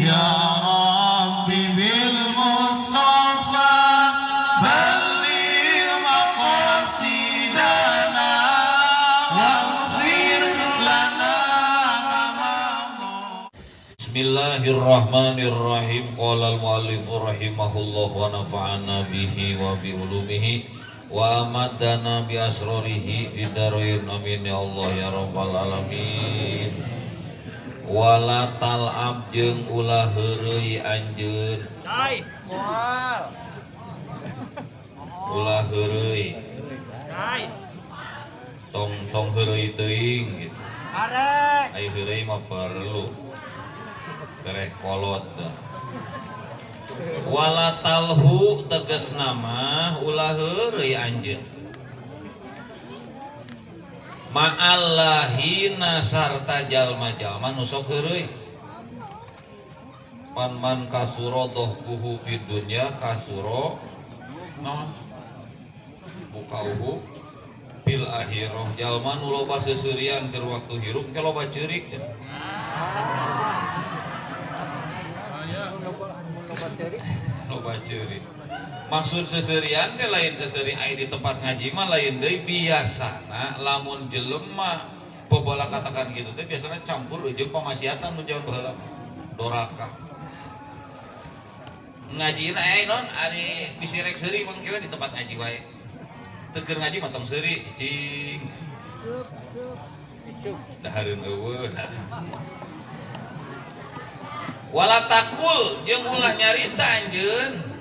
يا ربي بالمصطفى بلغ مقاصدنا واغفر لنا ما مضى. Bismillahirrahmanirrahim. Qala al-mu'allif rahimahullah wa nafa'ana bihi wa bi ulumihi wa amadana bi asrarihi fid dharain amin ya Allah ya rabbal alamin. Wala tal'ab jeung ulah heureuy anjeun. Ulah heureuy. Tong heureuy teuing gitu. Ai heureuy mah perlu. Tereh kolot. Wala talhu tegas nama ulah heureuy anjeun. Ma'allahina sarta jalma-jalma nu sok heureuy. Man kasuro dohkuhu fid dunya kasuro naon bukauhu fil akhirah. Jalma nu loba seseurian keur waktu hirup ke loba ceurik. Loba ceurik. Maksud seseurian teh lain seseuri aya di tempat ngaji mah lain deui biasana lamun jelema pebola katakan gitu teh biasana campur jeung pamaksiatan nu jauh baheula doraka. Ngajina non ari bisi rek seuri mangke di tempat ngaji wae. Teu keur ngaji mah tong seuri cicing. Dahareun eueuh. Wala takul jeung ulah nyarita anjeun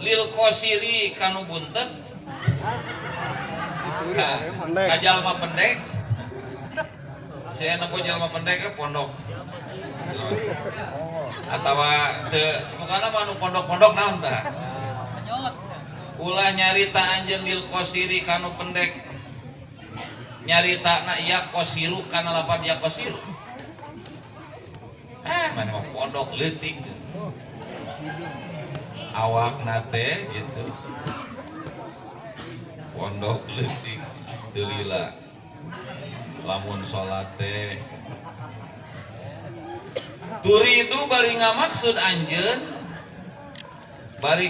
lil qosiri kanu buntet ka jalma pendek. Saya nempo jalma pendek pondok atawa teu mukana mah nu pondok-pondok naon tah ulah nyarita anjeun lil qosiri kanu pendek nyaritana ya qosiru kana lapan ya qosiru mana mah pondok leutik awak nate gitu pondok leutik teu lila lamun salat teh turidu bari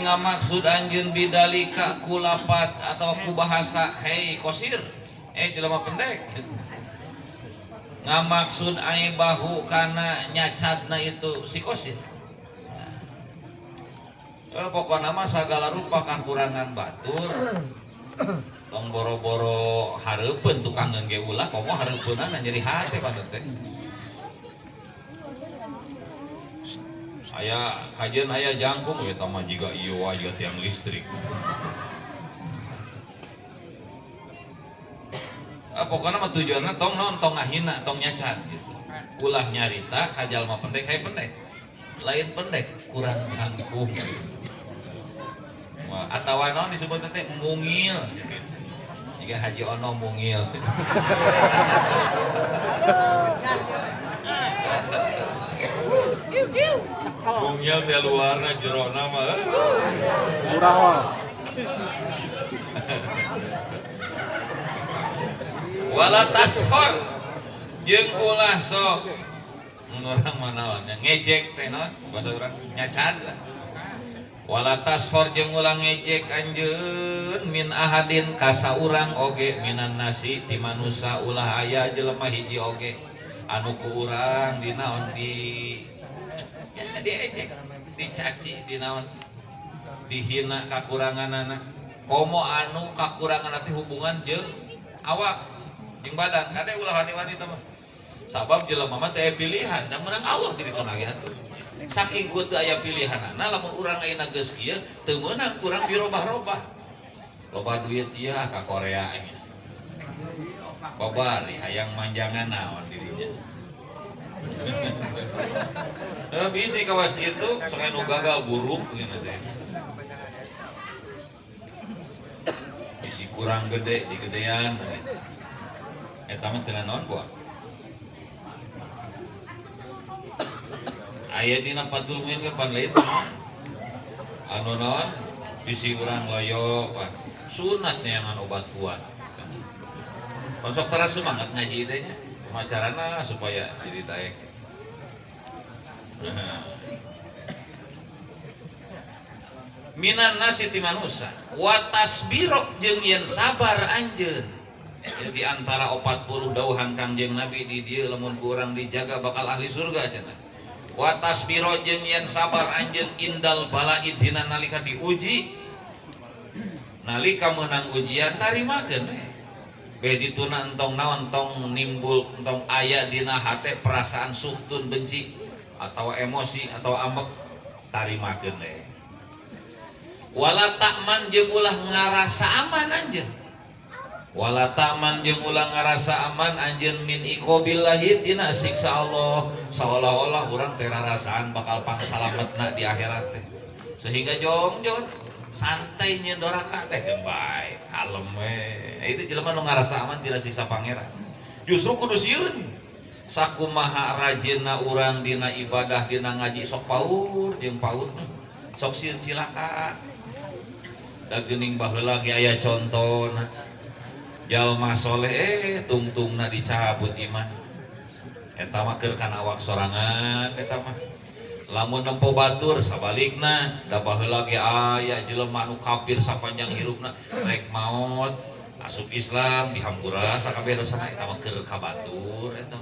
ngamaksud anjeun bidalika kulapat atau ku bahasa hei qosir jelema pendek ngamaksud ai bahu kana nyacadna itu si qosir. Pokoknya mah segala rupa kakurangan batur tong boro-boro hareupeun tukang ngeuge ulah komo hareupeunana nyeri hate pantet teh. Saya kajian aya jangkung eta mah jiga ieu wae jiga tiang listrik. Pokoknya mah tujuanna tong naon tong ngahina tong nyacan gitu. Ulah nyarita ka jalma pendek hae pendek. Lain pendek kurang angkuh gitu. Atawa naon disebut teh mungil gitu. Jika Haji Ono mungil. Mungil teh luarna jerona mah. Murah wae. Wala taskhor jeung ulah sok urang mah naon ngejek teh naon bahasa urang nyacad lah. Wala taskhor jeung ulah ngejek anjeun min ahadin ka saurang oge minan nasi ti manusia ulah aya jelema hiji oge anu ku urang di naon di ya diejek dicaci di naon dihina kakuranganana komo anu kakurangan teh hubungan jeung awak jeung badan kade ulah wanita mah sabab jelema mah teh pilihan da menang Allah di ditu lagi atuh saking ku teu aya pilihanana lamun urang ayeuna geus kieu teu meunang kurang dirobah-robah loba duit ieu ka Korea nya babari hayang manjangan naon dirinya bisi kawas itu sok anu gagal burung kitu teh bisi kurang gede di gedean eta mah teu naon buat aya dina patul muin ke pan lain anu naon bisi urang loyo pan sunat neangan obat kuat Konsok terus semangat ngaji teh nya. Pemacarana supaya jadi daek. minan nasi ti manusia wa tasbirok jeung yen sabar anjeun. Ya, di antara 40 dauhan Kangjeng Nabi di dieu lamun urang dijaga bakal ahli surga cenah. Wa tasbiro jeung yen sabar anjeun indal bala'i dina nalika diuji. Nalika meunang ujian tarimakeun we. Beh dituna entong naon tong nimbul entong aya dina hate perasaan suhtun benci atau emosi atau ambek tarimakeun we. Wala ta'man jeung ulah ngarasa aman anjeun. Wala ta'man jeung ulah ngarasa aman anjeun min iqobillahi dina siksa Allah, seolah-olah urang teh rarasaan bakal pangsalametna di akhirat teh. Sehingga jong santai nya doraka teh bae, kalem we. Itu jelema nu ngarasa aman dina siksa pangeran. Justru kudu sieun. Sakumaha rajinna urang dina ibadah dina ngaji sok paur jeung paur sok sieun cilaka. Da geuning baheula ge aya contona. Jalma soleh tungtungna dicabut iman. Eta mah keur kana awak sorangan eta mah. Lamun nempo batur sabalikna da baheula ge aya jelema anu kafir sapanjang hirupna rek maot asup Islam dihampura sakabeh dosana eta mah keur ka batur eta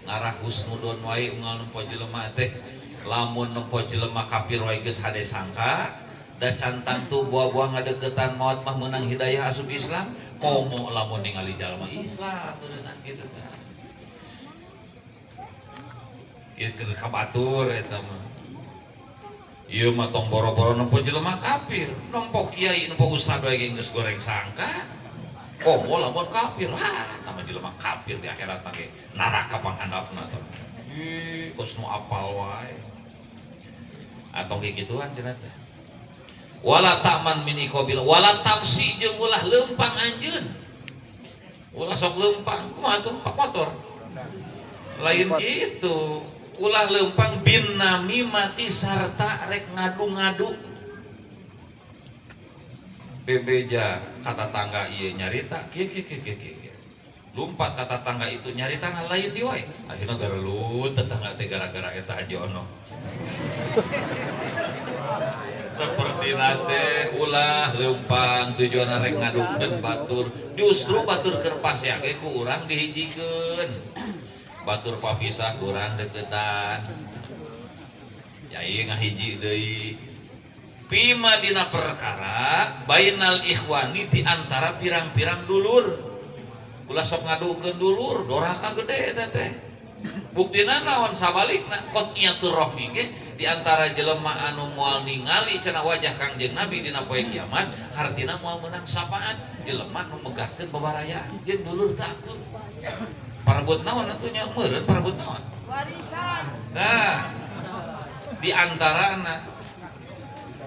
ngarah husnudon wae unggal nempo jelema teh. Lamun nempo jelema kafir wae geus hade sangka da cantang tuh buah-buah ngadeukeutan maot mah meunang hidayah asup Islam komo lamun ningali jalma Islam beunang kitu tah. Ieu keur ka batur eta mah. Ieu mah tong boro-boro nempo jelema kafir, nempo kiai nempo ustad wae geus goreng sangka. Komo lamun kafir, eta mah jelema kafir di akhirat mah ge neraka panghandapna tah. Ih, geus nu apal wae. Atong ge gituan cenah teh. Wala ta'man min iqobil wala tamsi jeung ulah leumpang anjeun. Ulah sok leumpang kumaha tuh pak motor. Lain gitu. Ulah leumpang bin namimati sarta rek ngadu-ngadu. Bebeja kata tangga ieu nyarita kieu. Lumpat kata tangga itu nyarita lain di wae. Akhirna garelut tetangga teh gara-gara eta ajono. Seperti nate ulah leumpang tujuan rek ngadukeun batur justru batur keur pasiake ku urang dihijikeun batur papisah urang deketan yai ngahiji deui pima dina perkara bainal ikhwani di antara pirang-pirang dulur ulah sok ngadukeun dulur doraka gede eta teh buktina naon sabalikna qat'iyatur rahmi ge di antara jelema anu moal ningali cenah wajah Kangjeng Nabi dina poe kiamat hartina moal meunang syafaat jelema nu megahkeun babarayaan jeung dulur takut parebut naon atunya meureun parebut naon warisan nah di antarana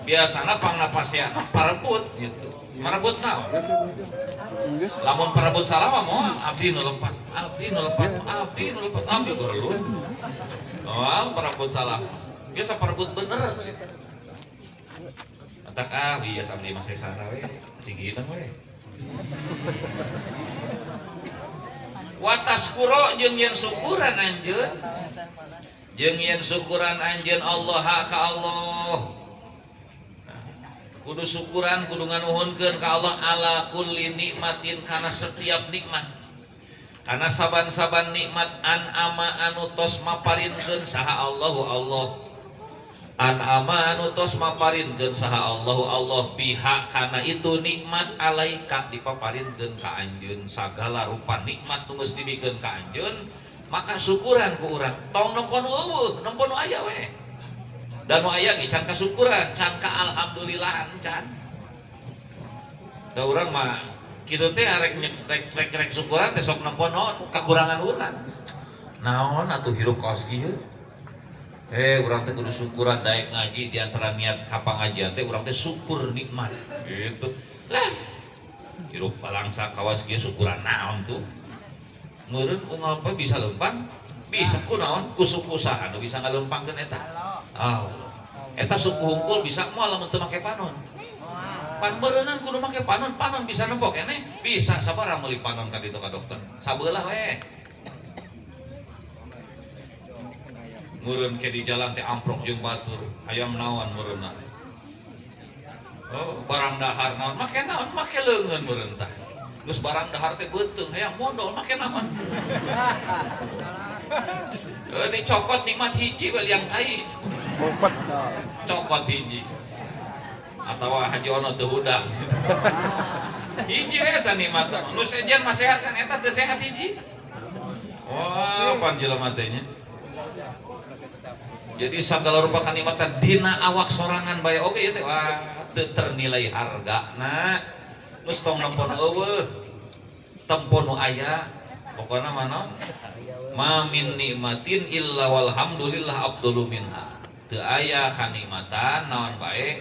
biasana pangnapasya parebut gitu parebut naon lamun parebut salama moal abdi nu lepat abdi gorelut oh parebut salama biasa parebut bener entak biasa abdi mah sesana we cigieunan we watas kuro jeung yen syukuran anjeun Allah ka Allah kudu syukuran kudu nganuhunkeun ka Allah ala kulli nikmatin kana setiap nikmat kana saban-saban nikmat an ama anu tos maparinkeun saha Allahu Allah an ama anu tos maparinkeun saha Allahu Allah biha kana itu nikmat alaika dipaparinkeun ka anjeun sagala rupa nikmat nu geus dibikeun ka anjeun maka syukuran ku urang tong nempo nu eueuh nempo nu aya we dan nu aya ge can kasyukuran can ka alhamdulillah can da urang mah kitu teh rek syukuran teh sok nempo naon kakurangan urang naon atuh hirup kaos ieu urang teh kudu syukuran daek ngaji di antara niat ka pangajian teh urang teh syukur nikmat gitu lah hirup balangsa kawas kieu syukuran naon tuh meureun unggal pa bisa leumpang bisa kunaon ku suku saha nu bisa ngaleumpangkeun eta Allah eta suku hungkul bisa moal lamun teu make panon pan meureunan kudu make panon bisa nembok keneh bisa sabaraha meuli panon ka ditu ka dokter sabeulah we meureun ke di jalan teh amprok jeung batur hayam naon meureunna Oh, barang dahar naon make naon make leungeun meureun tah. Geus barang dahar teh beuteung hayang modal make naon. Ini cokot nikmat hiji we liang tai. Bopet. Cokot hiji. Atawa Haji Ono teu hudang. Hiji we eta nikmatna. Nu sejen mah sehat kan eta teu sehat hiji. Wah, pan jelema teh nya. Jadi segala rupa kanikmatan dina awak sorangan bae oge ieu teh wah teu ternilai hargana. Geus tong nempon eueuh. Tempo nu aya. Pokona mah ma min nikmatin illa walhamdulillah afdalu minha. Teu aya kanikmatan naon bae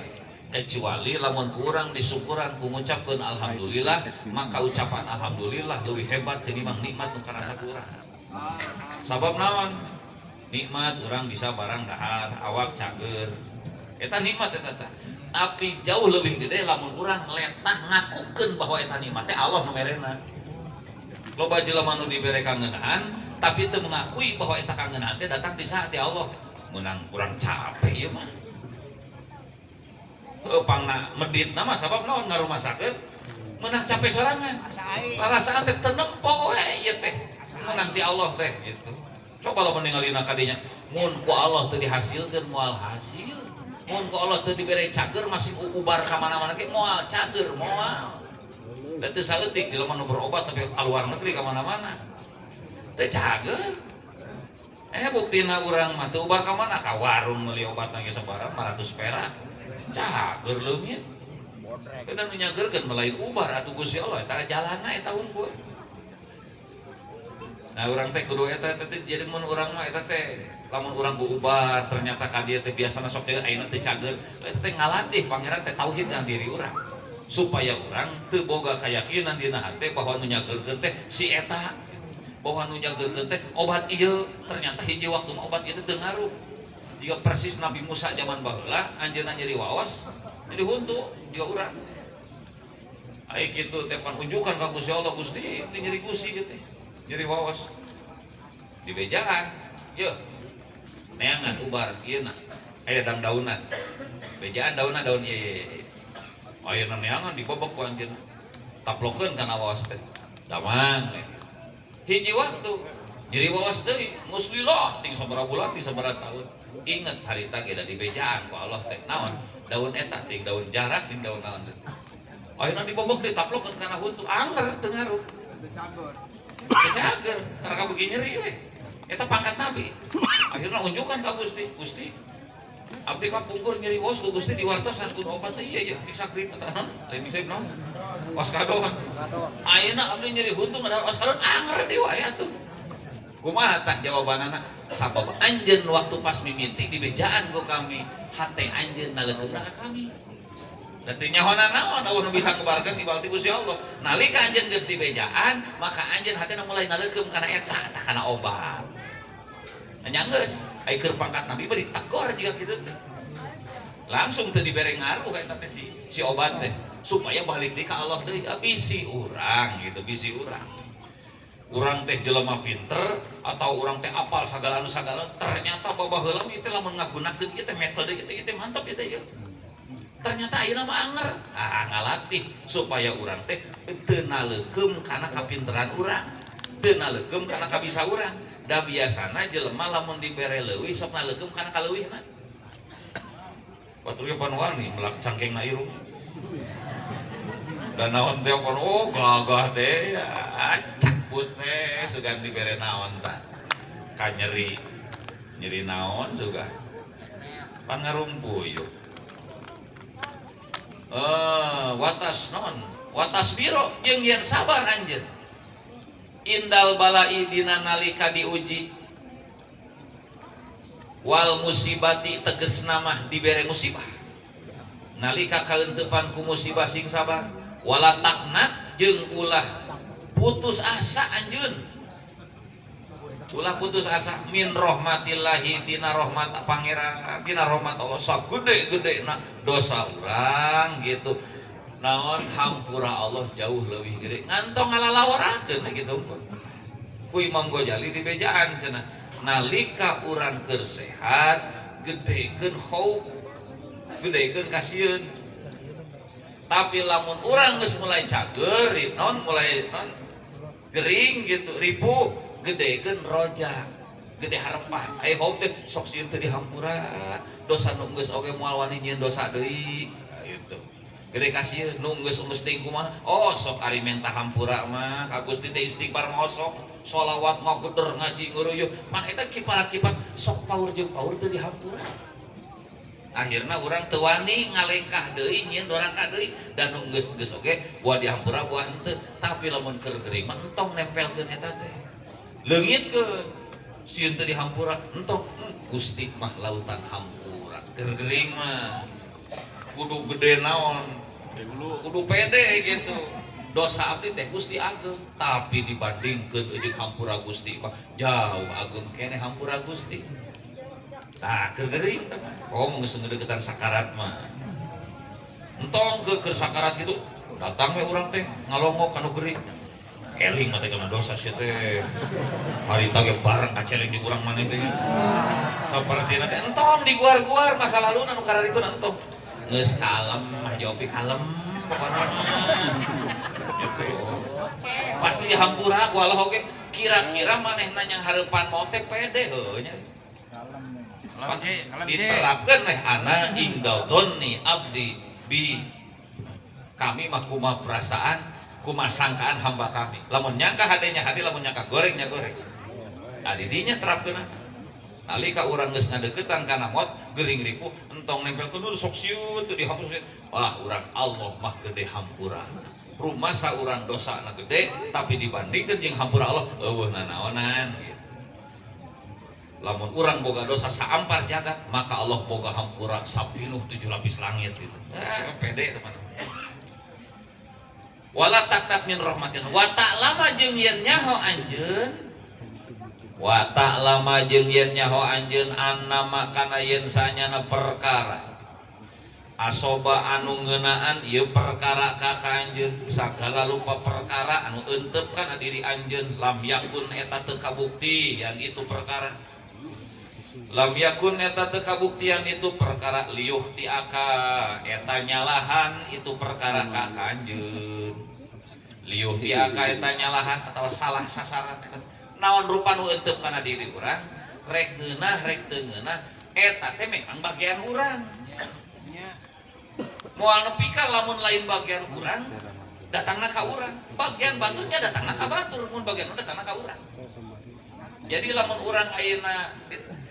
kecuali lamun urang disukuran ku ngucapkeun alhamdulillah, maka ucapan alhamdulillah leuwih hebat tinimbang nikmat nu karasa ku urang. Sabab naon? Nikmat urang bisa barang dahar, awak cager. Eta nikmat eta teh. Tapi jauh lebih gede lamun urang letah ngakukeun bahwa eta nikmat teh Allah nu merena. Loba jelema nu dibere kangeunaan tapi teu mengakui bahwa eta kangeunaan teh datang di saat ya Allah. Menang kurang capek ieu mah. Pangna meditna mah sabab naon ngarumasakeun menang capek sorangan. Perasaan teh teu nempo we ieu teh. Menang ti Allah teh gitu. Coba lamun ningalina ka dinya, mun ku Allah teu dihasilkeun moal hasil. Mun ku Allah teu dibere cager masih ubar ka mana-mana ge moal cager moal. Da teu saeutik jelema nu berobat tapi ka luar negeri ka mana-mana. Teu cager. Buktina urang mah teu ubar ka mana ka warung meuli obat ge sabarang 500 perak. Cager leungit. Kedan nu nyagerkeun melain ubar atuh Gusti Allah eta jalanna eta unggul. Nah urang teh kudu eta teh jadi mun urang mah eta teh lamun urang ubar ternyata ka dieu teh biasana sok teh ayeuna teh cager eta teh ngalatih pangeran teh tauhid dengan diri urang supaya urang teu boga kayakinan dina hate bahwa nu nyageurkeun teh si eta bahwa nu nyageurkeun teh obat ieu ternyata hiji waktu obat ieu teu ngaruh. Jika persis Nabi Musa zaman baheula anjeunna nyeri waos jadi huntu juga urang. Ai kitu teh pan unjukan ka Gusti Allah Gusti nyeri gusi kitu teh. Nyeri wawas di bejaan yeuh neangan ubar ieu na aya daunan bejaan daunna daun ieu ayeuna neangan dibobok ku anjeunna taplokeun kana wawas teh damang hiji waktu nyeri wawas deui muslilah ting sabaraha bulan ting sabaraha taun inget harita ge da di bejaan ku Allah teh naon daun eta ting daun jarak ting daun naon ayeuna dibobok deui taplokeun kana huntu anger teu ngaruh kejager karena begini nyeri we eta pangkat nabi akhirnya unjukkan ka Gusti Gusti abdi kapungkur nyeri waos ku Gusti diwartosan kun obat teh ieu bisa krim eta naon lain bisa naon waskado ayeuna abdi nyeri huntung ada waskado anger deui wae atuh kumaha tah jawabanana sabab anjeun waktu pas mimiti di bejaan ku kami hate anjeun naleukeun ka kami Dati nyahonan naon nu bisa ngubarkeun di balti Gusti Allah. Nalika anjeun geus di bejaan, maka anjeun hatena mulai naleukeum kana eta, tah kana obat. Nya geus, ai keur pangkat nabi bari tegur jiga kitu teh. Langsung teu dibere ngaruh ka eta teh si obat teh supaya balik deui ka Allah deui. Bisi urang gitu, bisi urang. Urang teh jelema pinter atau urang teh apal sagala anu sagala ternyata babaheula ieu teh lamun ngagunakeun ieu teh metode ieu teh mantap ieu teh. Ternyata ayeuna mah anger ngalatih supaya urang teh teu naleukeum kana kapinteran urang teu naleukeum kana kabisa urang da biasana jelema lamun dibere leuwih sok naleukeum kana kaleuwihna batur pan warni melak cangkengna irung dan naon teh pan oh gagah teh cakput teh sugan dibere naon tah ka nyeri naon sugan pan ngarumpuyuk watas non watas biro jeung yen sabar anjeun indal balai dina nalika diuji wal musibati tegesna mah dibere musibah nalika kaeuntepan ku musibah sing sabar wala taknat jeung ulah putus asa anjeun ulah putus asa min rahmatillahi dina rahmat pangeran dina rahmat Allah sagede-gede na dosa urang gitu naon hampura Allah jauh leuwih gede ngantong ngalalawarakeun gitu ku Imam Ghazali di bejaan cenah nalika urang keur sehat gedekeun khauf gedekeun kasieun Tapi lamun urang geus mulai cager non mulai non gering gitu ripu gedekeun roja gede harapan aya hope teh sok sieun teh dihampura dosa nu geus oge moal wani nyieun dosa deui gitu gede kasieun nu geus ting kumaha oh sok ari menta hampura mah ka Gusti teh istighfar mosok sholawat mah geder ngaji nguruyuh pan eta kiparat-kipat sok paur jeung paur teu dihampura akhirna urang teu wani ngalengkah deui nyieun dorang ka deui dan nu geus oge buah dihampura buah henteu tapi lamun keur gering mah entong nempelkeun eta teh leungitkeun sieun teu dihampura entong Gusti mah lautan hampura keur gering mah kudu gede naon kudu pede gitu dosa abdi teh Gusti ageng tapi dibandingkeun jeung hampura Gusti mah jauh ageng keneh hampura Gusti nah keur gering oh geus ngeudeukeutan sakarat mah entong keur sakarat gitu datang we urang teh ngalongok kana gering eling mah teh kana dosa sia teh harita ge bareng kaceleng di urang maneh teh sapertina teh entong diguar-guar masa lalu anu kararitu entong geus kalem mah jawab kalem pokona gitu pasti hampura ku Allah oge kira-kira manehna yang hareupan mau teh pede heuh nya diterapkeun meh ana ingdal dhanni abdi bi kami mah kumaha perasaan kumaha sangkaan hamba kami lamun nyangka hadenya hadi lamun nyangka gorengnya goreng adi dinya terapkeun nalika urang geus ngadeuketan kana mot gering ripuh entong nempelkeun sok sieun teu dihapus wah urang Allah mah gede hampura rumasa urang dosana gede tapi dibandingkeun jeung hampura Allah eueuh nanaonan gitu. Lamun urang boga dosa saampar jagat maka Allah boga hampura sapinuh 7 lapis langit gitu pede teman-teman wala taktat min rahmatillah wa ta'lama jeung yen nyaho anjeun wa ta'lama jeung yen nyaho anjeun annama kana yen sanyana perkara asoba anu ngeunaan ieu perkara ka anjeun sagala rupa perkara anu euteup kana diri anjeun lam yakun eta teu kabukti yang itu perkara lam yakun eta teu kabuktian itu perkara liuh tiaka eta nyalahan itu perkara ka anjeun liuh tiaka eta nyalahan atau salah sasaran naon rupa nu euteup kana diri urang rek ngeunah rek teu ngeunah eta teh memang bagian urang moal nepi ka lamun lain bagian urang datangna ka urang bagian baturnya datangna ka batur mun bagian datangna ka urang jadi lamun urang ayeuna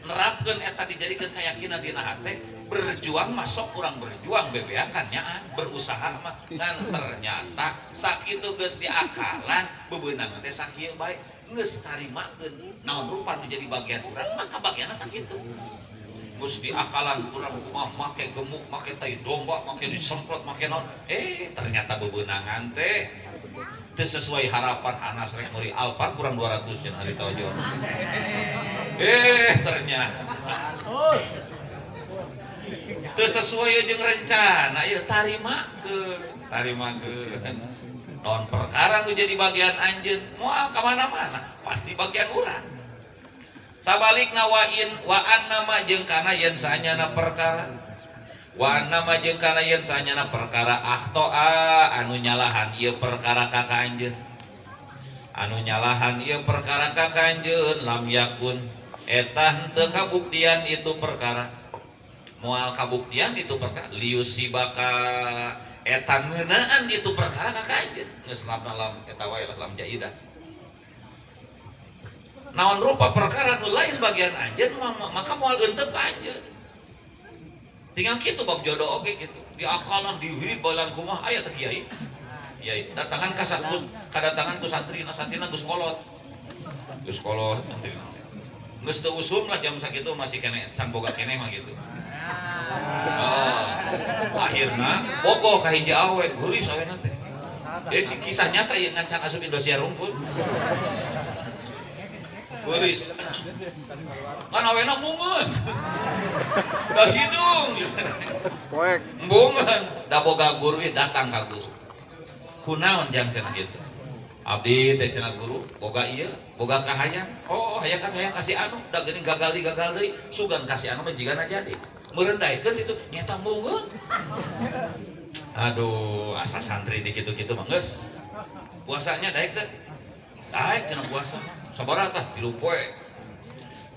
nerapkeun eta dijadikeun keyakinan dina hate berjuang masuk urang berjuang bebeakan nyaan berusaha mah ngan ternyata sakitu geus diakalan bebeunang teh sakieu bae geus tarimakeun naon rupa nu jadi bagian urang maka bagianna sakitu geus diakalan urang kumaha make gemuk make tai domba make disemprot make naon ternyata bebeunangan teh teu sesuai harapan Anas rek meuli Alphard kurang 200 jeung hari taojo ternyata teu sesuai jeung rencana ieu tarimakeun non perkara nu jadi bagian anjeun moal ka mana-mana pasti bagian urang sabalikna wa annama jeung kana yen sanyana perkara wa annama jeung kana yen sanyana perkara akhtoa anu nyalahan ieu perkara ka anjeun anu nyalahan ieu perkara ka anjeun lam yakun eta henteu kabuktian itu perkara moal kabuktian itu perkara liusibaka eta ngeunaan itu perkara ka anjeun geus lam eta wae lam jaidah naon rupa perkara nu lain bagian anjeun maka moal euteup ka anjeun tinggal kitu bab jodoh oge gitu diakalan diwi balan kumaha aya teh kiai kiai datangan ka kadatangan ku santrina geus kolot geus teu usum lah jam sakitu masih kene can boga kene mah gitu akhirna bogoh ka hiji awe geulis awena teh kisah nyata ieu ngan can asup Indosiar Rungkut geulis kan awena mungeun da hidung poek mungeun da boga guru datang ka guru kunaon jang cenah kitu abdi teh cenah guru boga ieu boga kahayang hayang ka saya kasih anu da geuning gagal deui sugan kasih anu mah jigana jadi meureun daekeun itu nyata mungeun Aduh, asa santri di kitu-kitu mah geus. Puasanya daek teh. Daek cenah puasa. Sabaraha tah 3 poe.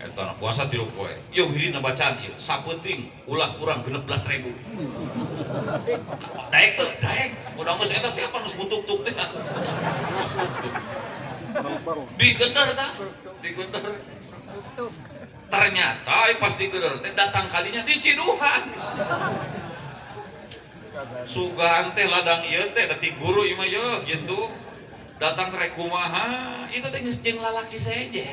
Eta puasa 3 poe. Yeuh hirina bacaan ieu sapeuting ulah kurang 16.000. Daek teh, daek. Udah geus eta teh apa geus butuk-tuk teh. Digeder tah, digeder. Ternyata pas digeder teh datang kalinya di Ciduhan. Sugan teh ladang ieu teh da ti guru ieu mah yeuh gitu. Datang rek kumaha, itu teh geus jeung lalaki seje.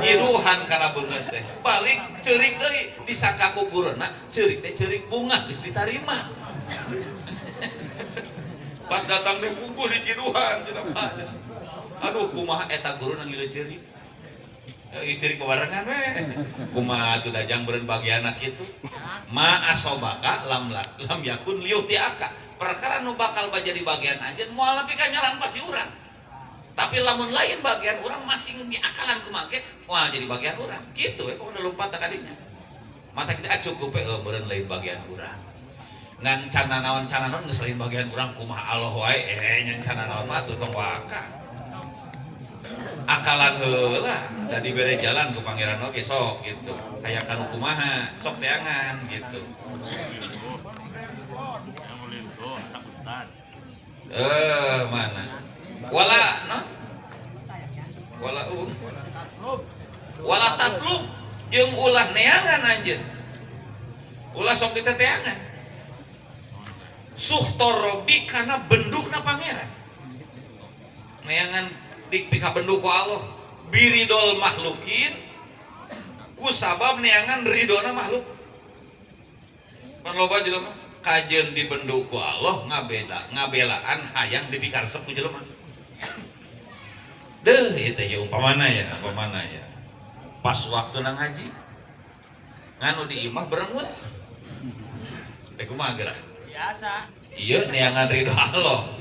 Ciduhan kana beungeut teh. Balik ceurik deui disangka ku guruna, ceurik teh ceurik bunga geus ditarima. Pas datang teh bungkul di Ciduhan cenah Pak. Aduh kumaha eta guru nang ieu ceurik. Ieu ceurik babarengan we. Kumaha teu dajang beureun bagianna kitu. Ma asobaka lam yakun liutiaka. Perkara nu bakal jadi bagian anjeun moal nepi ka nyalan pasti urang. Tapi lamun lain bagian urang masing diakalan kumage moal jadi bagian urang. Kitu we pokona lompat ka dinya. Mata kita cukup we beureun lain bagian urang. Ngan cana naon geus lain bagian urang kumaha Allah wae nyan cana naon mah atuh tong waka. Akalan heula da dibere jalan ku pangeran oge sok gitu. Hayang kanu kumaha sok teangan gitu. Mana? Wala no? Wala tatlub jeung ulah neangan anjeun. Ulah sok diteteangan. Suhtorobi karena bendukna pangeran. Neangan dipika benduk ku Allah. Biridol makhlukin ku sabab neangan ridona makhluk. Pan loba jelema kajeun dibenduk ku Allah ngabelaan hayang dipikaresep ku jelema. Deuh ieu teh umpamana ya. Pas waktuna ngaji. Nganu di imah berengut. Teh kumaha geurah? Biasa. Ieu neangan ridho Allah.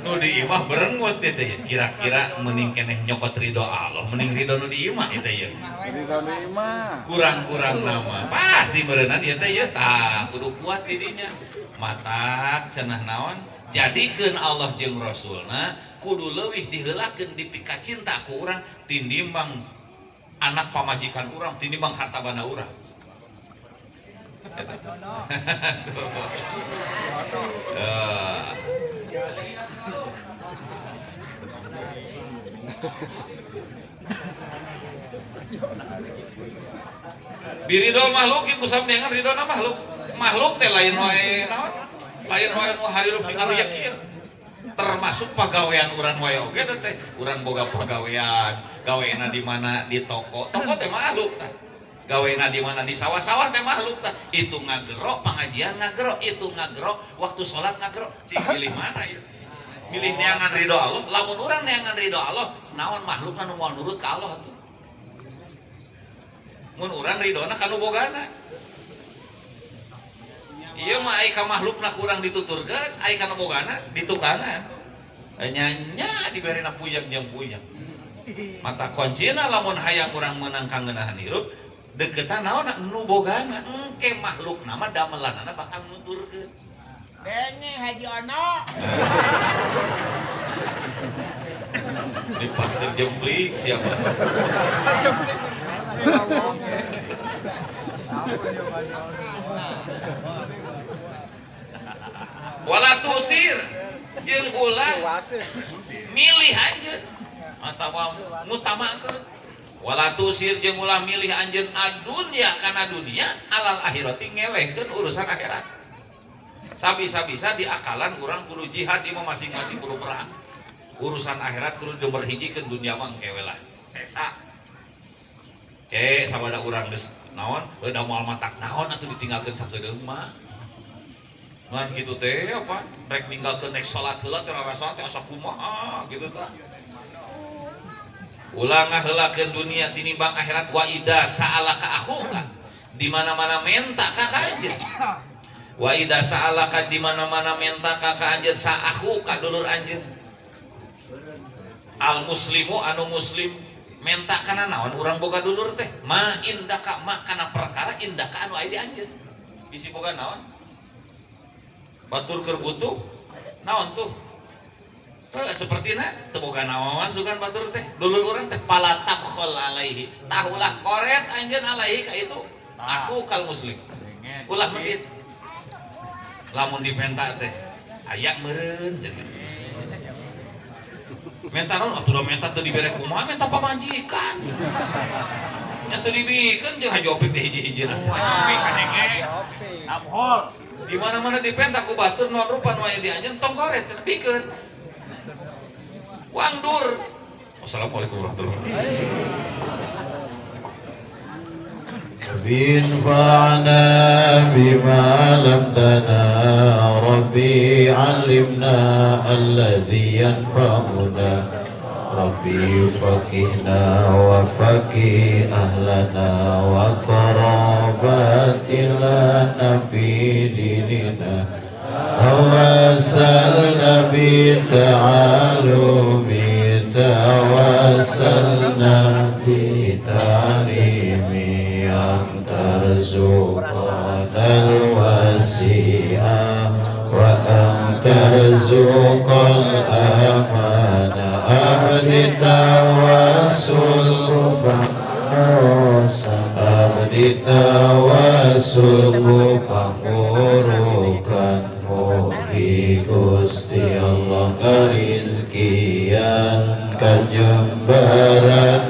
Nu di imah berengut ieu teh. Kira-kira mending keneh nyokot ridho Allah, mending ridho nu di imah ieu teh ieu. Ridho di imah. Kurang-kurang nama. Pasti beureunan ieu teh ieu tah kudu kuat dirinya. Matak cenah naon? Jadikeun Allah jeung Rasulna kudu leuwih diheulakeun dipika cinta ku urang tinimbang anak pamajikan urang, tinimbang hartabana urang. Biridol makhlukin kusam neangan ridona makhluk. Makhluk teh lain wae naon? Lain wae nu harirup sikaruyak ieu. Termasuk pagawean urang wae oge teh. Urang boga pagawean, gaweana di mana di toko. Toko teh makhluk tah. Gaweana di mana di sawah-sawah teh makhluk tah. Itu ngagero pengajian ngagero, itu ngagero waktu salat ngagero. Cing pilih mana ieu? Pilih neangan ridho Allah. Lamun urang neangan ridho Allah, naon makhlukna nu moal nurut ka Allah atuh. Mun urang ridona kanu bogana. Ieu mah ai ka makhlukna kurang dituturkeun, ai kanu bogana ditukangan. Nya diberena puyang jeung puyang. Mata kuncina lamun hayang urang meunang kangeunahan hirup, deketan naon nu bogana engke makhlukna mah damelanana bakal nuturkeun. Denge Haji Ono. Di pasteur jemplik siapa? Wala tusir jeung ulah milih anjeun atawa ngutamakeun. Wala tusir jeung ulah milih anjeun adunya kana dunia alal akhirati ngelehkeun urusan akhirat. Sabisa-bisa di akalan urang kudu jihad di masing-masing kudu perang. Urusan akhirat kudu nomor hiji keun dunia mah engke we lah. Sesa. Sabada urang geus naon? Da moal matak naon atuh ditinggalkeun sakeudeung mah. Ngan kitu teh apa? Rek ninggalkeun nek salat heula teh rasa teh asa kumaha gitu tah. Ulah ngaheulakeun dunia tinimbang akhirat wa ida sa'alaka akhuka. Di mana-mana menta ka anjeun. Wa ida sa'alaka di mana-mana menta ka anjeun sa akhuka dulur anjeun. Al muslimu anu muslim menta kana naon urang boga dulur teh ma indaka ma kana perkara indaka anu aya di anjeun bisi boga naon batur keur butuh naon tuh seperti teboga nawawan sugan batur teh dulur orang teh pala tabkhol alaihi tahulah koret anjeun alaihi ka itu aku kal muslim ulah medit lamun dipenta teh aya meureun cenah menta naon atuh menta teu dibere kumaha menta pamajikan nya teu dibikeun jeung hajopik teh hiji-hijina Abhor. di mana-mana dipenta ku batur nu rupa nu aya di anjeun tong koret cenah pikeun wangdur. Wassalamualaikum warahmatullahi wabarakatuh. بينفعنا بما علمتنا ربي علمنا الذي ينفعنا ربي فقهنا وفقه أهلنا وقرابات لنا في ديننا توسلنا بتعلم توسلنا بتعليم yang terzuqana al-wasi'ah wa ang terzuqal amana abdi tawassul abdi tawassul pangurukan mugi Gusti Allah karizkian kajembaran